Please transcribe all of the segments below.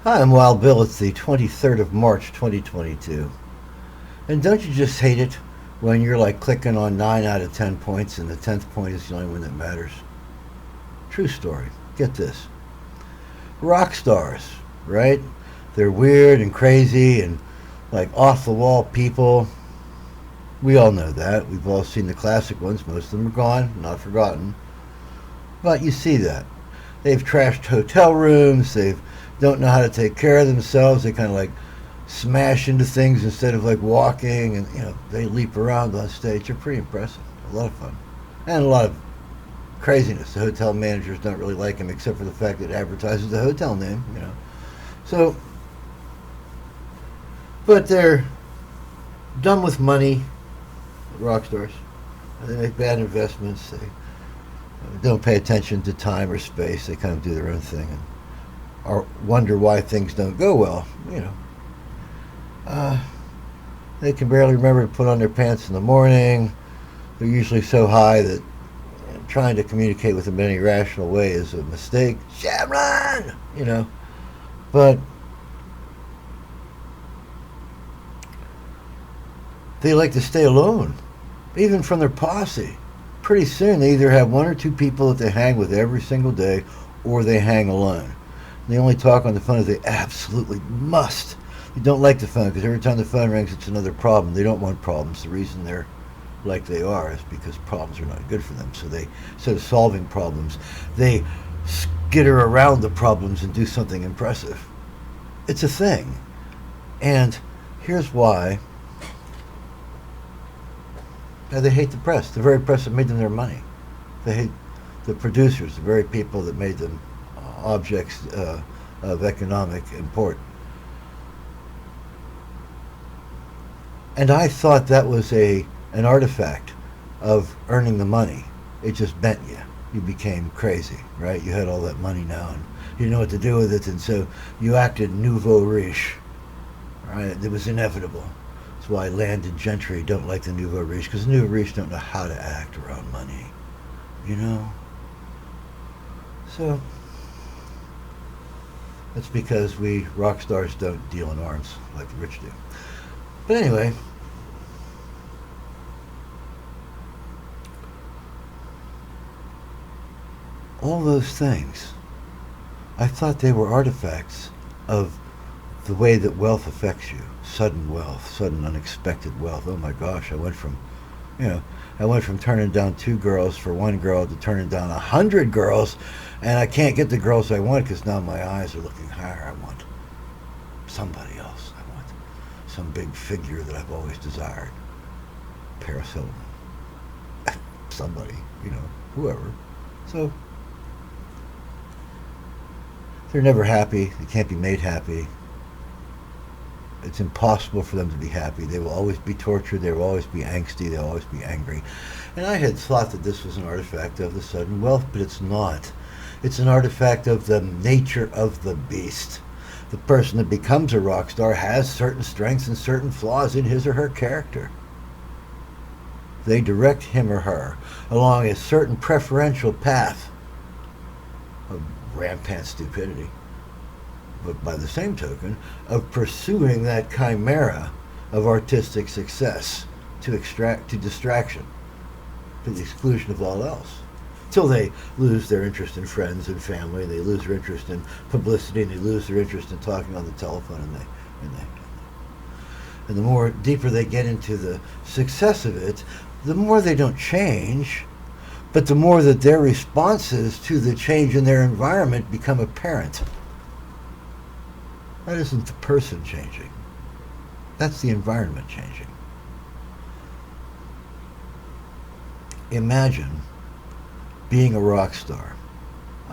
Hi, I'm Wild Bill. It's the 23rd of March, 2022. And don't you just hate it when you're like clicking on 9 out of 10 points and the 10th point is the only one that matters? True story. Get this. Rock stars, right? They're weird and crazy and like off the wall people. We all know that. We've all seen the classic ones. Most of them are gone, not forgotten. But you see that. They've trashed hotel rooms. They don't know how to take care of themselves. They kind of like smash into things instead of like walking, and they leap around on stage. They're pretty impressive. A lot of fun, and a lot of craziness. The hotel managers don't really like him, except for the fact that it advertises the hotel name. So, but they're done with money. Rock stars. They make bad investments. They don't pay attention to time or space. They kind of do their own thing and or wonder why things don't go well. Uh, they can barely remember to put on their pants in the morning. They're usually so high that trying to communicate with them in any rational way is a mistake. Sharon. But they like to stay alone, even from their posse. Pretty soon, they either have one or two people that they hang with every single day, or they hang alone. They only talk on the phone if they absolutely must. They don't like the phone because every time the phone rings, it's another problem. They don't want problems. The reason they're like they are is because problems are not good for them. So they, instead of solving problems, they skitter around the problems and do something impressive. It's a thing. And here's why. They hate the press. The very press that made them their money. They hate the producers, the very people that made them objects of economic import. And I thought that was an artifact of earning the money. It just bent you. You became crazy, right? You had all that money now, and you didn't know what to do with it, and so you acted nouveau riche. Right? It was inevitable. That's why landed gentry don't like the nouveau riche, because the nouveau riche don't know how to act around money. So that's because we rock stars don't deal in arms like the rich do. But anyway, all those things, I thought they were artifacts of the way that wealth affects you. Sudden wealth, sudden unexpected wealth. Oh my gosh, I went from turning down 2 girls for 1 girl to turning down 100 girls, and I can't get the girls I want because now my eyes are looking higher. I want somebody else. I want some big figure that I've always desired. Paris Hilton. Somebody, whoever. So they're never happy. They can't be made happy. It's impossible for them to be happy. They will always be tortured. They will always be angsty. They'll always be angry. And I had thought that this was an artifact of the sudden wealth, but it's not. It's an artifact of the nature of the beast. The person that becomes a rock star has certain strengths and certain flaws in his or her character. They direct him or her along a certain preferential path of rampant stupidity, but by the same token, of pursuing that chimera of artistic success to distraction, to the exclusion of all else, till they lose their interest in friends and family, and they lose their interest in publicity, and they lose their interest in talking on the telephone, and the more deeper they get into the success of it, the more they don't change, but the more that their responses to the change in their environment become apparent. That isn't the person changing. That's the environment changing. Imagine being a rock star.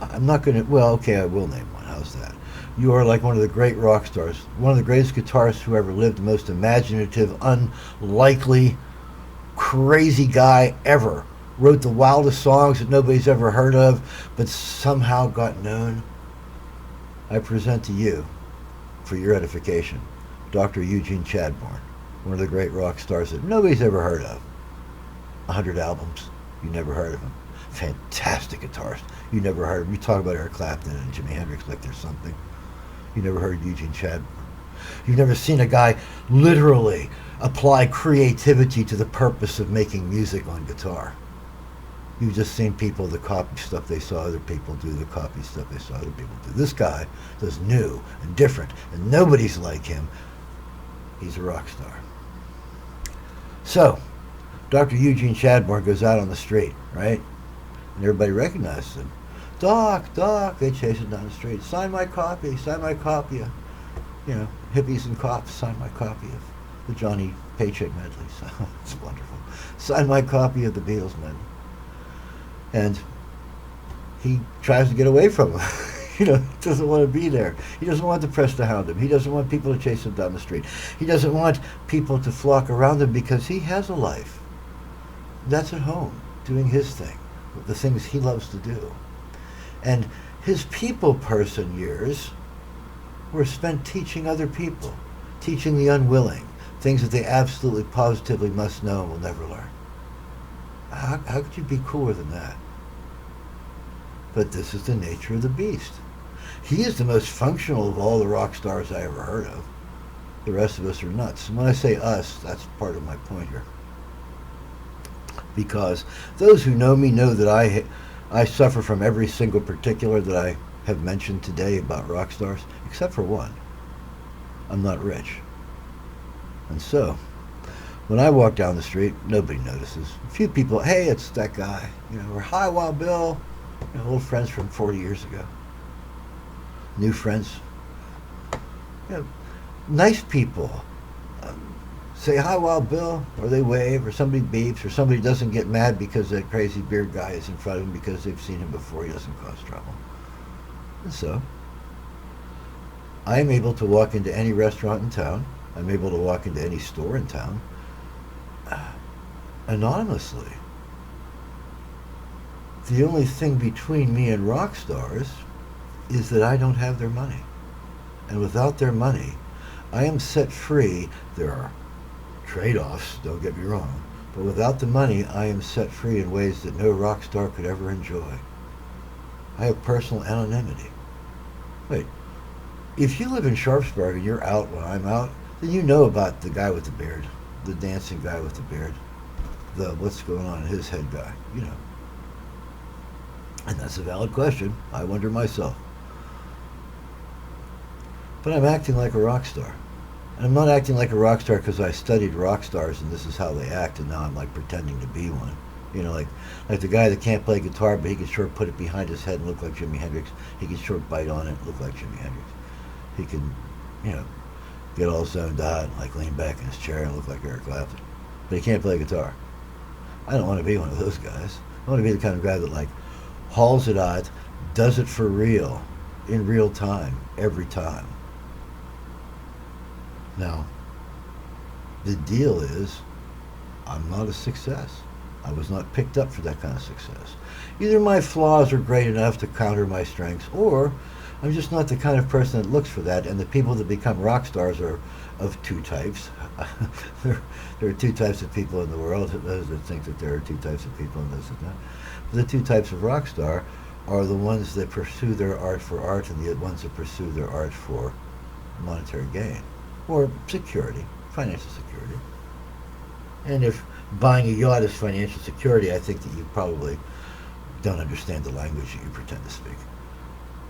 I'm not going to, well, okay, I will name one. How's that? You are like one of the great rock stars, one of the greatest guitarists who ever lived, the most imaginative, unlikely, crazy guy ever. Wrote the wildest songs that nobody's ever heard of, but somehow got known. I present to you, for your edification, Dr. Eugene Chadbourne, one of the great rock stars that nobody's ever heard of. 100 albums, you never heard of him. Fantastic guitarist, you never heard of him. You talk about Eric Clapton and Jimi Hendrix like there's something. You never heard Eugene Chadbourne. You've never seen a guy literally apply creativity to the purpose of making music on guitar. You've just seen people that copy stuff they saw other people do, that copy stuff they saw other people do. This guy does new and different, and nobody's like him. He's a rock star. So, Dr. Eugene Chadbourne goes out on the street, right? And everybody recognizes him. Doc, Doc, they chase him down the street. Sign my copy of, hippies and cops, sign my copy of the Johnny Paycheck medley. So, it's wonderful. Sign my copy of the Beatles medley. And he tries to get away from him. He doesn't want to be there. He doesn't want the press to hound him. He doesn't want people to chase him down the street. He doesn't want people to flock around him because he has a life. That's at home, doing his thing, the things he loves to do. And his people person years were spent teaching other people, teaching the unwilling, things that they absolutely positively must know and will never learn. How could you be cooler than that? But this is the nature of the beast. He is the most functional of all the rock stars I ever heard of. The rest of us are nuts. And when I say us, that's part of my point here. Because those who know me know that I suffer from every single particular that I have mentioned today about rock stars, except for one. I'm not rich. And so, when I walk down the street, nobody notices. A few people, hey, it's that guy. Or hi, Wild Bill. Old friends from 40 years ago. New friends. Nice people. Say hi, Wild Bill, or they wave, or somebody beeps, or somebody doesn't get mad because that crazy beard guy is in front of them because they've seen him before. He doesn't cause trouble. And so, I am able to walk into any restaurant in town. I'm able to walk into any store in town anonymously. The only thing between me and rock stars is that I don't have their money. And without their money, I am set free. There are trade-offs, don't get me wrong, but without the money, I am set free in ways that no rock star could ever enjoy. I have personal anonymity. Wait, if you live in Sharpsburg and you're out when I'm out, then you know about the guy with the beard, the dancing guy with the beard, the what's going on in his head guy, And that's a valid question. I wonder myself. But I'm acting like a rock star. And I'm not acting like a rock star because I studied rock stars and this is how they act and now I'm like pretending to be one. Like the guy that can't play guitar but he can sure put it behind his head and look like Jimi Hendrix. He can sure bite on it and look like Jimi Hendrix. He can, get all zoned out and like lean back in his chair and look like Eric Clapton. But he can't play guitar. I don't want to be one of those guys. I want to be the kind of guy that like hauls it out, does it for real, in real time, every time. Now, the deal is, I'm not a success. I was not picked up for that kind of success. Either my flaws are great enough to counter my strengths, or I'm just not the kind of person that looks for that, and the people that become rock stars are of two types. There are two types of people in the world, those that think that there are two types of people and those that not. The two types of rock star are the ones that pursue their art for art and the ones that pursue their art for monetary gain. Or security, financial security. And if buying a yacht is financial security, I think that you probably don't understand the language that you pretend to speak.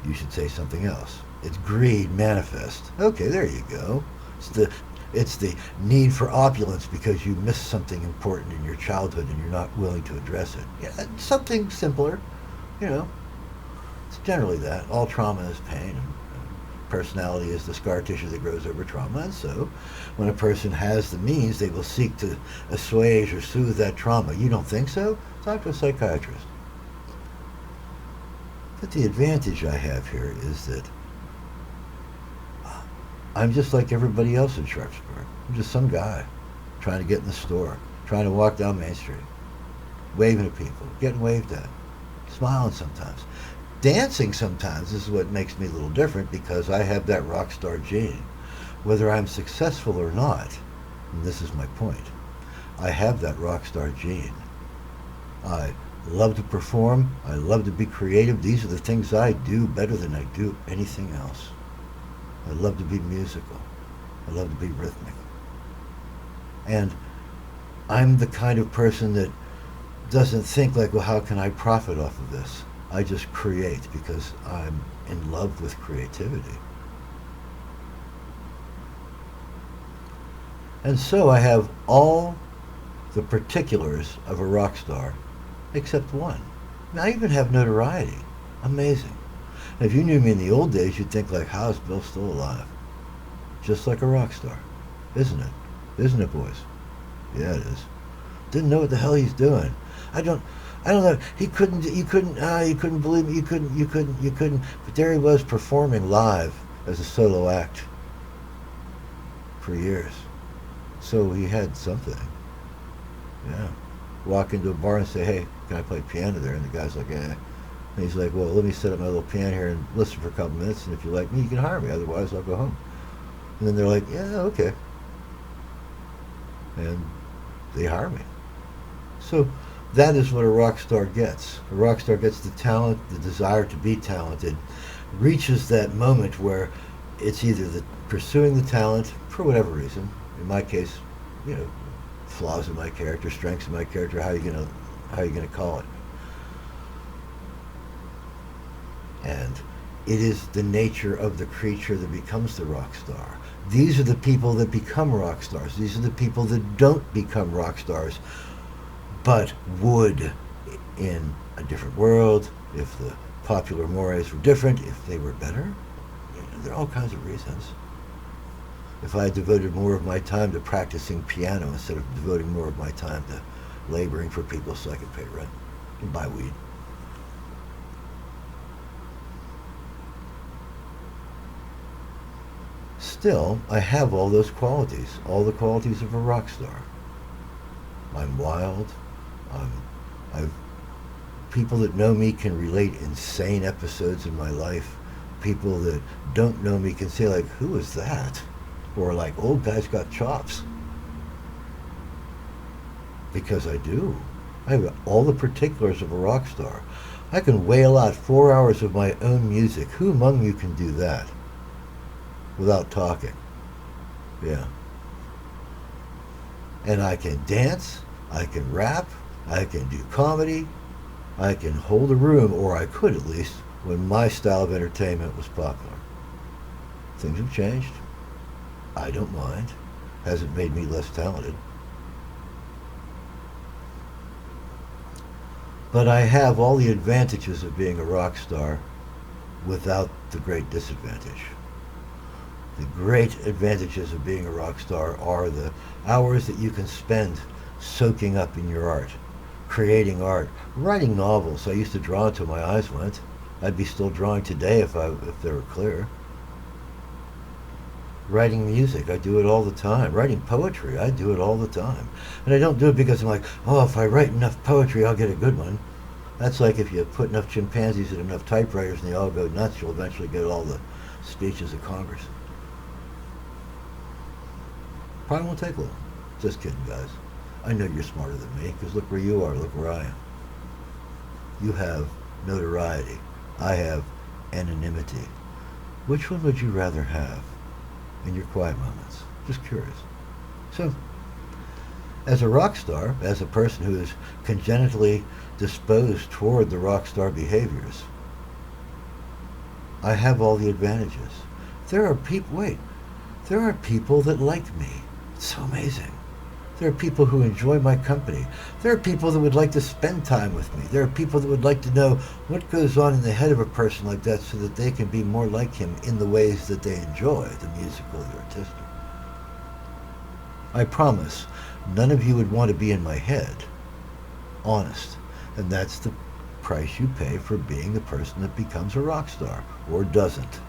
You should say something else. It's greed manifest. Okay, there you go. It's the need for opulence because you missed something important in your childhood and you're not willing to address it. Yeah, something simpler, It's generally that. All trauma is pain. And personality is the scar tissue that grows over trauma, and so when a person has the means, they will seek to assuage or soothe that trauma. You don't think so? Talk to a psychiatrist. But the advantage I have here is that I'm just like everybody else in Sharpsburg. I'm just some guy trying to get in the store, trying to walk down Main Street, waving at people, getting waved at, smiling sometimes. Dancing sometimes is what makes me a little different because I have that rock star gene. Whether I'm successful or not, and this is my point, I have that rock star gene. I love to perform. I love to be creative. These are the things I do better than I do anything else. I love to be musical. I love to be rhythmic. And I'm the kind of person that doesn't think like, well, how can I profit off of this? I just create because I'm in love with creativity. And so I have all the particulars of a rock star except one. And I even have notoriety. Amazing. And if you knew me in the old days, you'd think like, how is Bill still alive? Just like a rock star. Isn't it? Isn't it, boys? Yeah, it is. Didn't know what the hell he's doing. I don't know. You couldn't believe me. You couldn't. But there he was performing live as a solo act for years. So he had something. Yeah. Walk into a bar and say, hey, can I play piano there? And the guy's like, yeah. And he's like, well, let me set up my little piano here and listen for a couple minutes. And if you like me, you can hire me. Otherwise, I'll go home. And then they're like, yeah, okay. And they hire me. So that is what a rock star gets. A rock star gets the talent, the desire to be talented, reaches that moment where it's either pursuing the talent for whatever reason. In my case, flaws in my character, strengths in my character. How are you gonna call it? And it is the nature of the creature that becomes the rock star. These are the people that become rock stars. These are the people that don't become rock stars, but would in a different world, if the popular mores were different, if they were better. There are all kinds of reasons. If I devoted more of my time to practicing piano instead of devoting more of my time to laboring for people so I could pay rent and buy weed. Still, I have all those qualities, all the qualities of a rock star. I'm wild. People that know me can relate insane episodes in my life. People that don't know me can say like, who is that? Or like, old guy's got chops. Because I do. I have all the particulars of a rock star. I can wail out 4 hours of my own music. Who among you can do that? Without talking. Yeah. And I can dance, I can rap, I can do comedy, I can hold a room, or I could at least, when my style of entertainment was popular. Things have changed. I don't mind. Hasn't made me less talented. But I have all the advantages of being a rock star without the great disadvantage. The great advantages of being a rock star are the hours that you can spend soaking up in your art, creating art, writing novels. I used to draw until my eyes went. I'd be still drawing today if they were clear. Writing music, I do it all the time. Writing poetry, I do it all the time. And I don't do it because I'm like, oh, if I write enough poetry, I'll get a good one. That's like if you put enough chimpanzees and enough typewriters and they all go nuts, you'll eventually get all the speeches of Congress. Probably won't take long. Just kidding, guys. I know you're smarter than me, because look where you are, look where I am. You have notoriety. I have anonymity. Which one would you rather have in your quiet moments? Just curious. So, as a rock star, as a person who is congenitally disposed toward the rock star behaviors, I have all the advantages. There are people that like me. It's so amazing. There are people who enjoy my company. There are people that would like to spend time with me. There are people that would like to know what goes on in the head of a person like that so that they can be more like him in the ways that they enjoy, the musical, the artistic. I promise, none of you would want to be in my head. Honest. And that's the price you pay for being the person that becomes a rock star, or doesn't.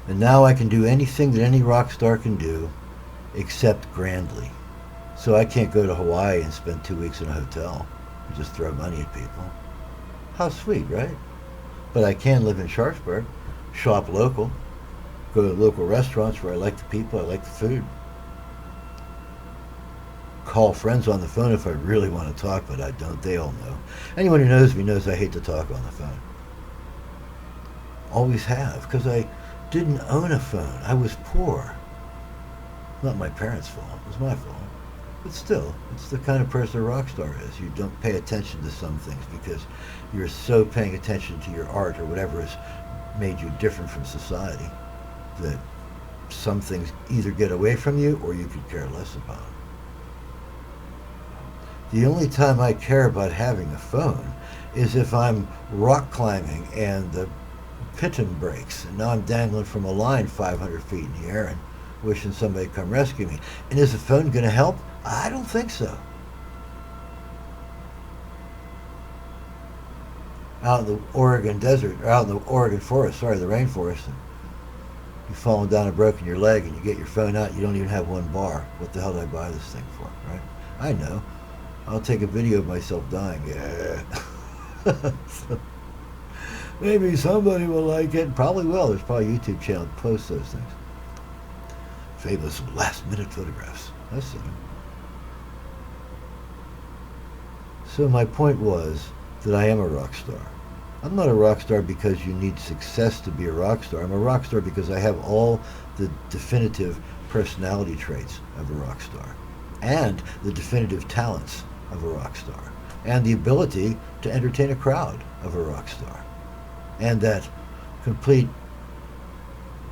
And now I can do anything that any rock star can do, except grandly. So I can't go to Hawaii and spend 2 weeks in a hotel and just throw money at people. How sweet, right? But I can live in Sharpsburg, shop local, go to local restaurants where I like the people, I like the food. call friends on the phone if I really want to talk, but I don't. They all know. Anyone who knows me knows I hate to talk on the phone. Always have, because I didn't own a phone. I was poor. Not my parents' fault. It was my fault. But still, it's the kind of person a rock star is. You don't pay attention to some things because you're so paying attention to your art or whatever has made you different from society that some things either get away from you or you could care less about. The only time I care about having a phone is if I'm rock climbing and the piton breaks and now I'm dangling from a line 500 feet in the air and wishing somebody would come rescue me. And is the phone going to help? I don't think so. Out in the Oregon desert, or out in the Oregon forest, the rainforest, and you've fallen down and broken your leg and you get your phone out, you don't even have one bar. What the hell did I buy this thing for, right? I know. I'll take a video of myself dying. Yeah. So, maybe somebody will like it. Probably will. There's probably a YouTube channel that posts those things. Famous last-minute photographs. I've seen them. So my point was that I am a rock star. I'm not a rock star because you need success to be a rock star. I'm a rock star because I have all the definitive personality traits of a rock star and the definitive talents of a rock star and the ability to entertain a crowd of a rock star and that complete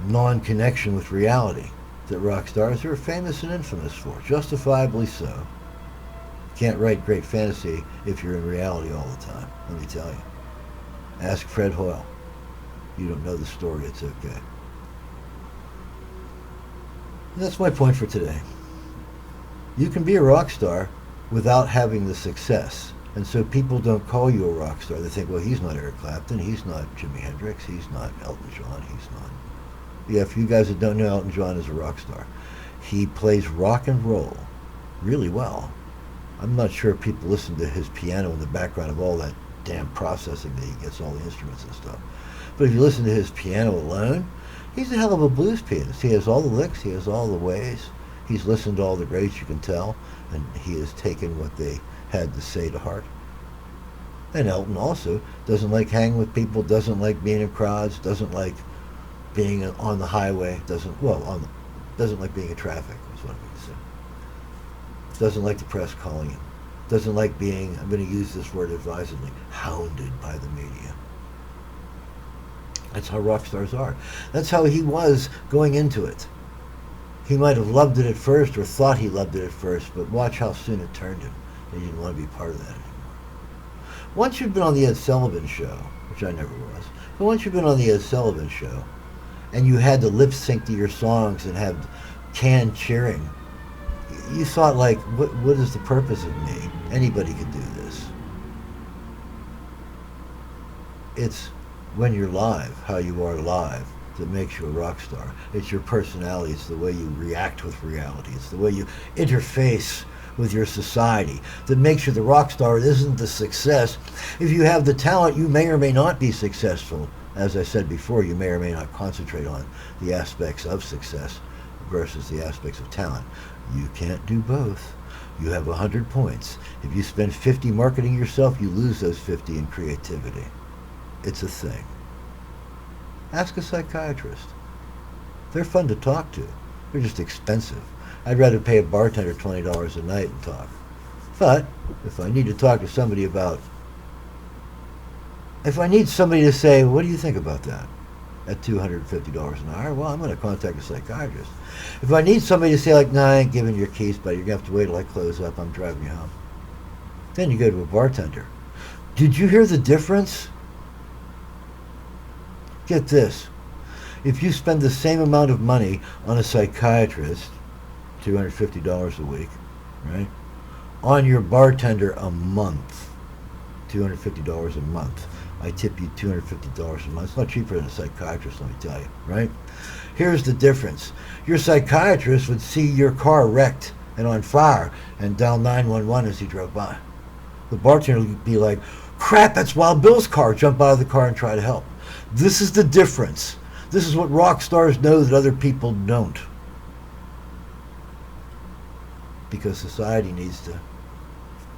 non-connection with reality that rock stars are famous and infamous for, justifiably so. You can't write great fantasy if you're in reality all the time, let me tell you. Ask Fred Hoyle. You don't know the story, it's okay. And that's my point for today. You can be a rock star without having the success. And so people don't call you a rock star. They think, well, he's not Eric Clapton, he's not Jimi Hendrix, he's not Elton John, he's not. Yeah, for you guys that don't know, Elton John is a rock star. He plays rock and roll really well. I'm not sure if people listen to his piano in the background of all that damn processing that he gets all the instruments and stuff. But if you listen to his piano alone, he's a hell of a blues pianist. He has all the licks, he has all the ways. He's listened to all the greats, you can tell, and he has taken what they had to say to heart. And Elton also doesn't like hanging with people, doesn't like being in crowds, doesn't like being on the highway, doesn't like being in traffic, is what I mean to say. Doesn't like the press calling him. Doesn't like being, I'm going to use this word advisedly, hounded by the media. That's how rock stars are. That's how he was going into it. He might have loved it at first or thought he loved it at first, but watch how soon it turned him. He didn't want to be part of that anymore. Once you've been on the Ed Sullivan Show, which I never was, but once you've been on the Ed Sullivan Show, and you had to lip sync to your songs and have canned cheering, you thought, like, what is the purpose of me? Anybody could do this. It's when you're live, how you are live, that makes you a rock star. It's your personality. It's the way you react with reality. It's the way you interface with your society that makes you the rock star. It isn't the success. If you have the talent, you may or may not be successful. As I said before, you may or may not concentrate on the aspects of success versus the aspects of talent. You can't do both. You have 100 points. If you spend 50 marketing yourself, you lose those 50 in creativity. It's a thing. Ask a psychiatrist. They're fun to talk to. They're just expensive. I'd rather pay a bartender $20 a night and talk. But if I need to talk to somebody about, if I need somebody to say, what do you think about that? At $250 an hour, well, I'm going to contact a psychiatrist. If I need somebody to say, like, nah, I ain't giving your keys, but you're going to have to wait till I close up, I'm driving you home. Then you go to a bartender. Did you hear the difference? Get this. If you spend the same amount of money on a psychiatrist, $250 a week, right? On your bartender a month, $250 a month. I tip you $250 a month. It's not cheaper than a psychiatrist, let me tell you, right? Here's the difference. Your psychiatrist would see your car wrecked and on fire and dial 911 as he drove by. The bartender would be like, crap, that's Wild Bill's car. Jump out of the car and try to help. This is the difference. This is what rock stars know that other people don't. because society needs to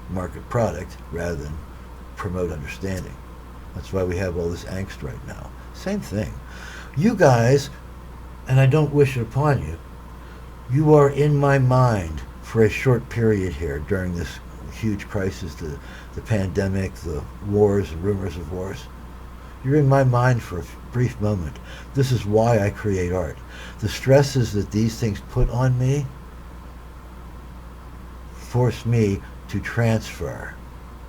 market product rather than promote understanding. That's why we have all this angst right now. Same thing. You guys, and I don't wish it upon you, you are in my mind for a short period here during this huge crisis, the pandemic, the wars and rumors of wars. You're in my mind for a brief moment. This is why I create art. The stresses that these things put on me force me to transfer.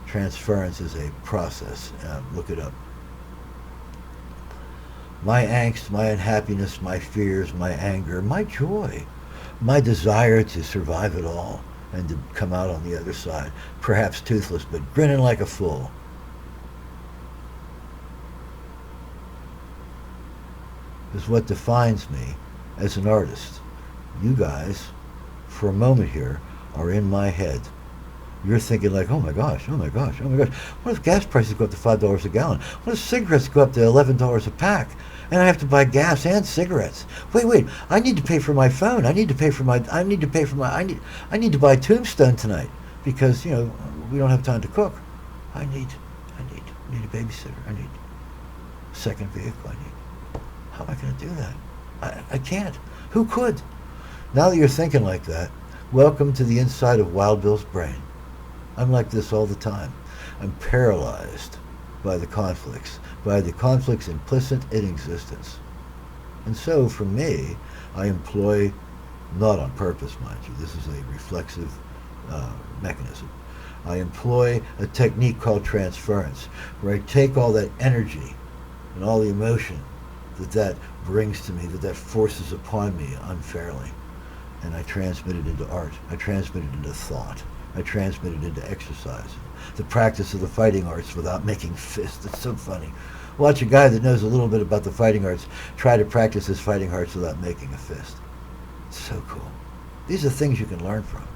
Transference is a process. Look it up. My angst, my unhappiness, my fears, my anger, my joy, my desire to survive it all and to come out on the other side, perhaps toothless, but grinning like a fool. Is what defines me as an artist. You guys, for a moment here, are in my head. You're thinking like, oh my gosh, oh my gosh, oh my gosh. What if gas prices go up to $5 a gallon? What if cigarettes go up to $11 a pack? And I have to buy gas and cigarettes. Wait, I need to pay for my phone. I need to buy Tombstone tonight because, we don't have time to cook. I need a babysitter. I need a second vehicle. How am I going to do that? I can't. Who could? Now that you're thinking like that, welcome to the inside of Wild Bill's brain. I'm like this all the time. I'm paralyzed by the conflicts implicit in existence. And so, for me, I employ, not on purpose, mind you, this is a reflexive mechanism. I employ a technique called transference, where I take all that energy and all the emotion that brings to me, that forces upon me unfairly, and I transmit it into art. I transmit it into thought. I transmit it into exercise. The practice of the fighting arts without making fists. It's so funny. Watch a guy that knows a little bit about the fighting arts try to practice his fighting arts without making a fist. It's so cool. These are things you can learn from.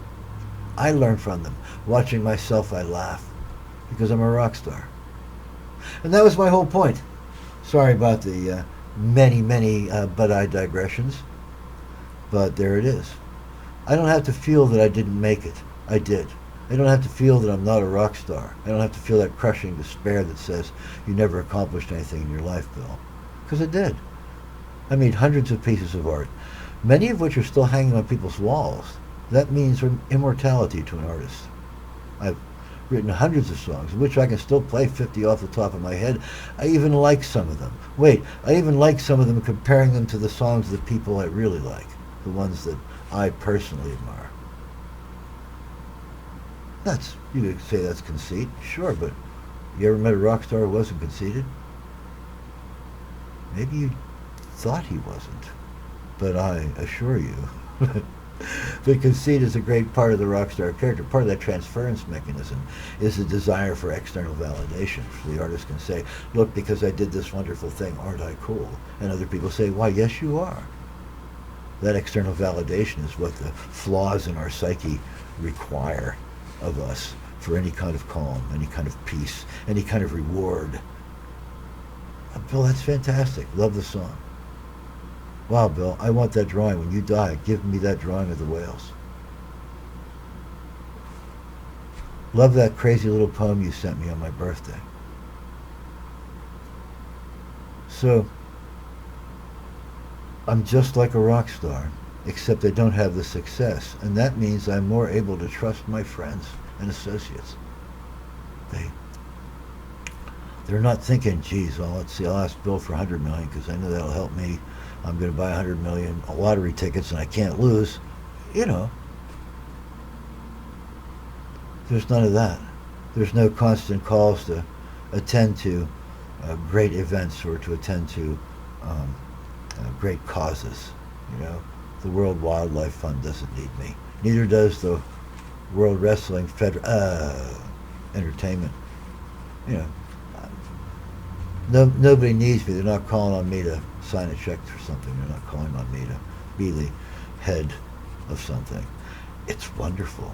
I learn from them. Watching myself, I laugh because I'm a rock star. And that was my whole point. Sorry about the many but-I digressions, but there it is. I don't have to feel that I didn't make it. I did. I don't have to feel that I'm not a rock star. I don't have to feel that crushing despair that says you never accomplished anything in your life, Bill. Because I did. I made hundreds of pieces of art, many of which are still hanging on people's walls. That means immortality to an artist. I've written hundreds of songs, of which I can still play 50 off the top of my head. I even like some of them. I even like some of them, comparing them to the songs of the people I really like, the ones that I personally admire. You could say that's conceit, sure, but you ever met a rock star who wasn't conceited? Maybe you thought he wasn't, but I assure you that conceit is a great part of the rock star character. Part of that transference mechanism is the desire for external validation. So the artist can say, look, because I did this wonderful thing, aren't I cool? And other people say, why, yes, you are. That external validation is what the flaws in our psyche require of us for any kind of calm, any kind of peace, any kind of reward. Bill, that's fantastic. Love the song. Wow, Bill, I want that drawing. When you die, give me that drawing of the whales. Love that crazy little poem you sent me on my birthday. So, I'm just like a rock star, except I don't have the success, and that means I'm more able to trust my friends and associates. They're not thinking, geez, well, let's see, I'll ask Bill for $100 million because I know that'll help me. I'm going to buy $100 million lottery tickets and I can't lose. There's none of that. There's no constant calls to attend to great events or to attend to great causes. The World Wildlife Fund doesn't need me. Neither does the World Wrestling Entertainment. Nobody needs me. They're not calling on me to sign a check for something. They're not calling on me to be the head of something. It's wonderful.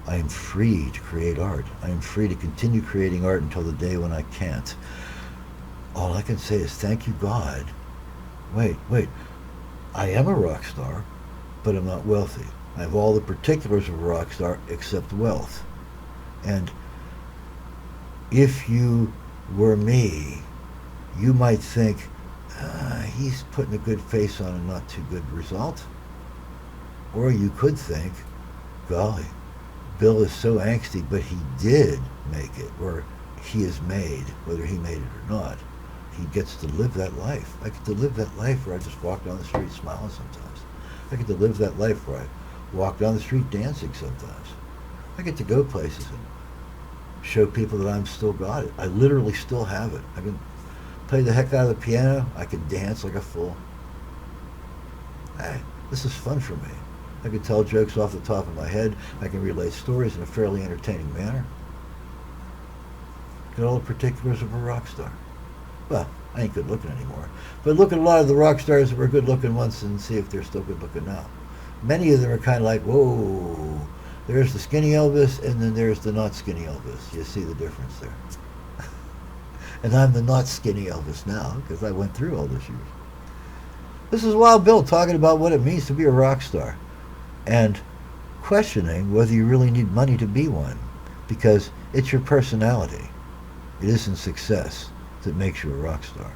I am free to create art. I am free to continue creating art until the day when I can't. All I can say is thank you, God. Wait. I am a rock star, but I'm not wealthy. I have all the particulars of a rock star except wealth. And if you were me, you might think, he's putting a good face on a not too good result. Or you could think, golly, Bill is so angsty, but he did make it, or he is made, whether he made it or not. He gets to live that life. I get to live that life where I just walk down the street smiling sometimes. I get to live that life where I walk down the street dancing sometimes. I get to go places and show people that I'm still got it. I literally still have it. I can play the heck out of the piano. I can dance like a fool. Hey, this is fun for me. I can tell jokes off the top of my head. I can relate stories in a fairly entertaining manner. Get all the particulars of a rock star. Well, I ain't good looking anymore. But look at a lot of the rock stars that were good looking once and see if they're still good looking now. Many of them are kind of like, whoa, there's the skinny Elvis and then there's the not skinny Elvis. You see the difference there. And I'm the not skinny Elvis now because I went through all those years. This is Wild Bill talking about what it means to be a rock star and questioning whether you really need money to be one, because it's your personality. It isn't success that makes you a rock star.